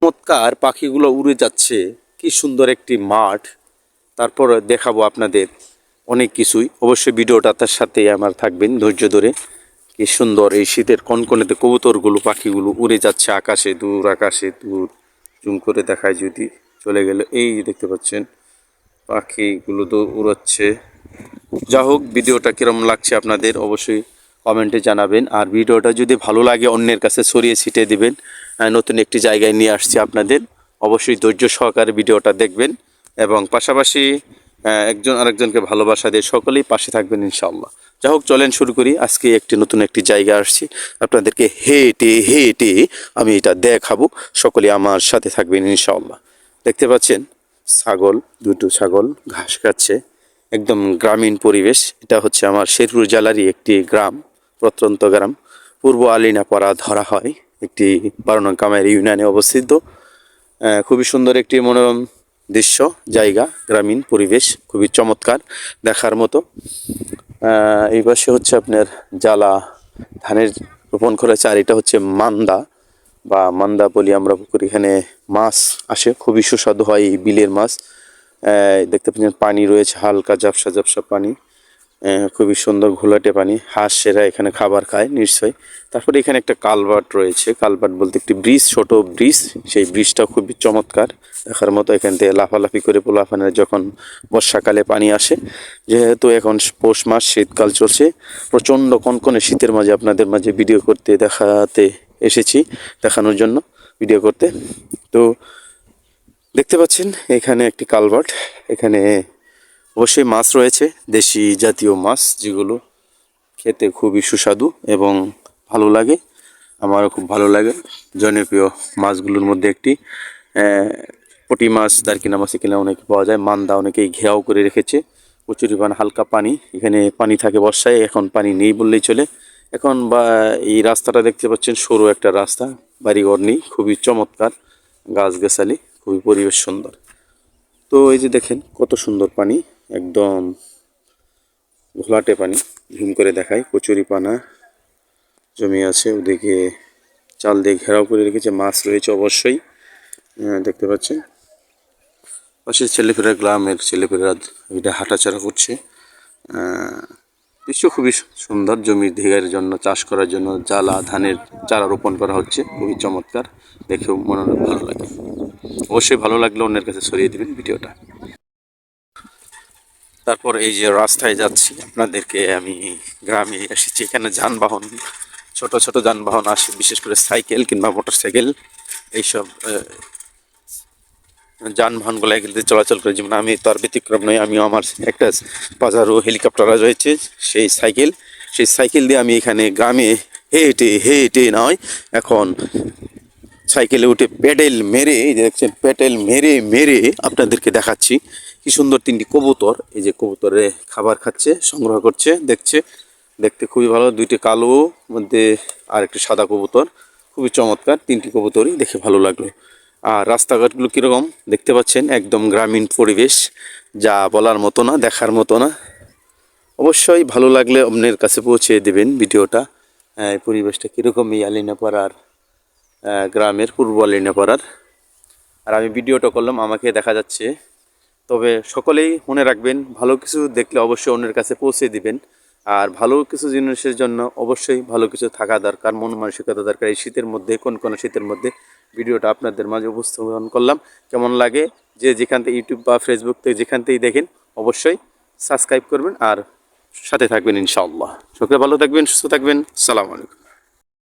চমৎকার পাখিগুলো উড়ে যাচ্ছে, কি সুন্দর একটি মাঠ। তারপর দেখাবো আপনাদের অনেক কিছুই, অবশ্যই ভিডিওটা তার সাথে আমার থাকবেন ধৈর্য ধরে। কি সুন্দর এই শীতের কনকনেতে কবুতরগুলো পাখিগুলো উড়ে যাচ্ছে আকাশে, দূর আকাশে দূর। জুম করে দেখায় যদি, চলে গেল এই দেখতে পাচ্ছেন পাখিগুলো তো উড়াচ্ছে। যা হোক, ভিডিওটা কিরম লাগছে আপনাদের অবশ্যই কমেন্টে জানাবেন। আর ভিডিওটা যদি ভালো লাগে অন্যের কাছে ছড়িয়ে ছিটিয়ে দিবেন। নতুন একটি জায়গায় নিয়ে আসছি আপনাদের, অবশ্যই ধৈর্য সহকারে ভিডিওটা দেখবেন এবং পাশাপাশি একজন আরেকজনকে ভালোবাসা দিয়ে সকলেই পাশে থাকবেন ইনশাআল্লাহ। যা হোক, চলেন শুরু করি। আজকে নতুন একটি জায়গা আসছি, আপনাদেরকে হেঁটে হেঁটে আমি এটা দেখাবো। সকলে আমার সাথে থাকবেন ইনশাআল্লাহ। দেখতে পাচ্ছেন দুটো ছাগল ঘাস খাচ্ছে, একদম গ্রামীণ পরিবেশ। এটা হচ্ছে আমার শেরপুর জেলারই একটি গ্রাম, প্রত্যন্ত গ্রাম, পূর্ব আলিনাপাড়া ধরা হয়, একটি 12 নং কামাইর ইউনিয়নে অবস্থিত। খুবই সুন্দর একটি মনোরম দৃশ্য, জায়গা, গ্রামীণ পরিবেশ, খুবই চমৎকার দেখার মতো। এই পাশে হচ্ছে আপনার জ্বালা ধানের রোপণ করেছে, আর এটা হচ্ছে মান্দা বলি আমরা পুকুর। এখানে মাছ আসে, খুবই সুস্বাদু হয় এই বিলের মাছ। দেখতে পাচ্ছেন পানি রয়েছে, হালকা ঝাপসা ঝাপসা পানি, খুবই সুন্দর ঘোলাটে পানি। হাঁসেরা এখানে খাবার খায় নিশ্চয়ই। তারপরে এখানে একটা কালভার্ট রয়েছে, কালভার্ট বলতে একটি ব্রিজ, ছোট ব্রিজ। সেই ব্রিজটা খুবই চমৎকার দেখার মতো। এখান থেকে লাফালাফি করে পোলাপানের যখন বর্ষাকালে পানি আসে, যেহেতু এখন পৌষ মাস, শীতকাল চলছে, প্রচণ্ড কনকনে শীতের মাঝে আপনাদের মাঝে ভিডিও করতে এসেছি, দেখানোর জন্য ভিডিও করতে। তো দেখতে পাচ্ছেন এখানে একটি কালভার্ট, এখানে অবশ্যই মাছ রয়েছে, দেশি জাতীয় মাছ, যেগুলো খেতে খুবই সুস্বাদু এবং ভালো লাগে। আমারও খুব ভালো লাগে। জনপ্রিয় মাছগুলোর মধ্যে একটি পুঁটি মাছ, দারকিনা মাছ এখানে অনেক পাওয়া যায়। মান্দা অনেকেই ঘেরাও করে রেখেছে, প্রচুর পরিমাণ হালকা পানি, এখানে পানি থাকে বর্ষায়, এখন পানি নেই বললেই চলে। এখন এই রাস্তাটা দেখতে পাচ্ছেন, সরু একটা রাস্তা, বাড়িঘর নেই, খুবই চমৎকার, গাছগাছালি, খুবই পরিবেশ সুন্দর। তো এই যে দেখেন কত সুন্দর পানি, একদম ঘোলাটে পানি। ঝুম করে দেখায়, কচুরিপানা জমি আছে, ওদিকে চাল দিয়ে ঘেরাও করে রেখেছে, মাছ রয়েছে অবশ্যই, দেখতে পাচ্ছেন। পাশের ছেলেপেলেরা, গ্রামের ছেলেপেলেরা এটা হাঁটাচলা করছে। দৃশ্য খুবই সুন্দর। জমির ঢেকের জন্য, চাষ করার জন্য ধানের চারা রোপণ করা হচ্ছে, খুবই চমৎকার, দেখেও মনে ভালো লাগে। অবশ্যই ভালো লাগলে অন্যের কাছে ছড়িয়ে দিবেন ভিডিওটা। তারপর এই যে রাস্তায় যাচ্ছি, আপনাদেরকে আমি গ্রামে এসেছি, এখানে যানবাহন, ছোট ছোট যানবাহন আসে, বিশেষ করে সাইকেল কিংবা মোটরসাইকেল, এইসব যানবাহনগুলো এগুলোতে চলাচল করে। যেমন আমি তার ব্যতিক্রম নয়, আমিও আমার একটা পাজারো হেলিকপ্টার রয়েছে, সেই সাইকেল দিয়ে আমি এখানে গ্রামে হেঁটে হেঁটে নয়, এখন সাইকেলে উঠে প্যাডেল মেরে, এই যে দেখছেন প্যাডেল মেরে মেরে আপনাদেরকে দেখাচ্ছি। কি সুন্দর তিনটি কবুতর, এই যে কবুতরে খাবার খাচ্ছে, সংগ্রহ করছে, দেখতে খুবই ভালো। দুইটি কালো মধ্যে আর একটি সাদা কবুতর, খুবই চমৎকার তিনটি কবুতরই, দেখে ভালো লাগলো। আর রাস্তাঘাটগুলো কীরকম দেখতে পাচ্ছেন, একদম গ্রামীণ পরিবেশ, যা বলার মতো না, দেখার মতো না। অবশ্যই ভালো লাগলে অন্যের কাছে পৌঁছে দেবেন ভিডিওটা। এই পরিবেশটা কীরকম এই আলিনাপাড়ার গ্রামের, পূর্ব আলিনাপাড়ার। আর আমি ভিডিওটা করলাম, আমাকে দেখা যাচ্ছে। তবে সকলেই মনে রাখবেন, ভালো কিছু দেখলে অবশ্যই অন্যের কাছে পৌঁছে দিবেন। আর ভালো কিছু জিনিসের জন্য অবশ্যই ভালো কিছু থাকা দরকার, মন মানসিকতা দরকার। এই শীতের মধ্যে, কোন শীতের মধ্যে ভিডিওটা আপনাদের মাঝে উপস্থাপন করলাম। কেমন লাগে, যে যেখান থেকে ইউটিউব বা ফেসবুক থেকে যেখান থেকেই দেখেন, অবশ্যই সাবস্ক্রাইব করবেন আর সাথে থাকবেন ইনশাআল্লাহ। সকলে ভালো থাকবেন, সুস্থ থাকবেন। আসসালামু আলাইকুম।